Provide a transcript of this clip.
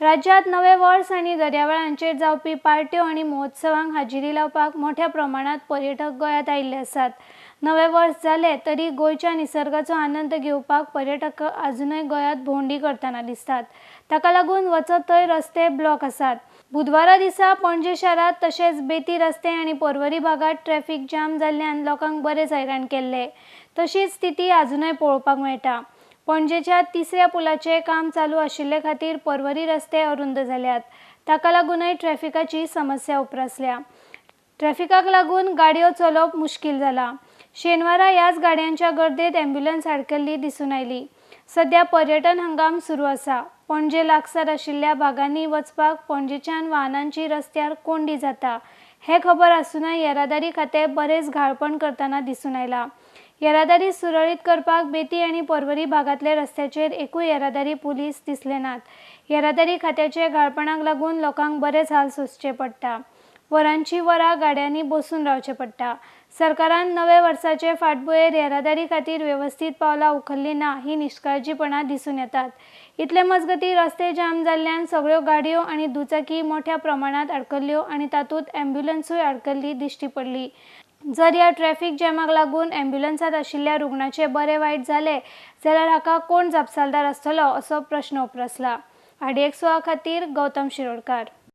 राज्यात नवे वर्स आणि दर्यावेळांचेर जावपी पार्ट्यो आणि महोत्सवांक हाजिरी लावपाक मोठ्या प्रमाणात पर्यटक गोंयांत आयिल्ले आसात। नवे वर्स जाले तरी गोंयच्या निसर्गाचो आनंद घेवपाक पर्यटक अजूनय गोंयांत भोंवडी करतना दिसतात। ताका लागून वचत थंय रस्ते ब्लॉक आसात। बुधवारा दिसा पणजी शारात तशेंच बेती रस्ते आणि पर्वरी भागात ट्रॅफिक जाम जाल्ल्यान लोकांक बरेच हैराण केल्ले। तशीच स्थिती अजूनय पळोवपाक मेळटा। पणजेच्या तिसऱ्या पुलाचे काम चालू आशिल्ले खातीर पर्वरी रस्ते अरुंद जाल्यात। ताका लागूनय ट्रॅफिकाची समस्या उप्रासल्या। ट्रॅफिकाक लागून गाडयो चलोवप मुश्कील जाला। शेनवारा ह्याच गाडयांच्या गर्देत ॲम्ब्युलन्स आडकल्ली दिसून आयली। सध्या पर्यटन हंगाम सुरू आसा। पणजे लागसार आशिल्ल्या भागांनी वचपाक पणजेच्यान वाहनांची रस्त्यार कोंडी जाता। हे खबर आसूनय येरादारी खातें बरेच घाळपण करतना दिसून आयला। येरादारी सुरळीत करपाक बेती आणि पर्वरी भागातले रस्त्याचेर एकूय येरादारी पुलीस दिसले नात। येरादारी खात्याचे घाळपणाक लागून लोकांक बरेच हाल सोंसचे पडटा। वरांची वरां गाड्यांनी बसून रावचें पडटा। सरकारान नवे वर्साचे फाटभुंयेर येरादारी खातीर वेवस्थीत पावलां उखल्लीं ना ही निश्काळजीपणां दिसून येतात। इतले मजगतीं रस्ते जाम जाल्ल्यान सगळ्यो गाडयो आणि दुचाकी मोठ्या प्रमाणात आडकल्ल्यो आणि तातूंत ॲम्ब्युलन्सूय आडकल्ली दिश्टी पडली। जर ह्या ट्रॅफिक जॅमाक लागून ॲम्ब्युलन्सांत आशिल्ल्या रुग्णाचे बरे वायट जाले जाल्यार हाका कोण जबाबदार आसतलो असो प्रश्न उप्रासला। आरडीएक्स खातीर गौतम शिरोडकार।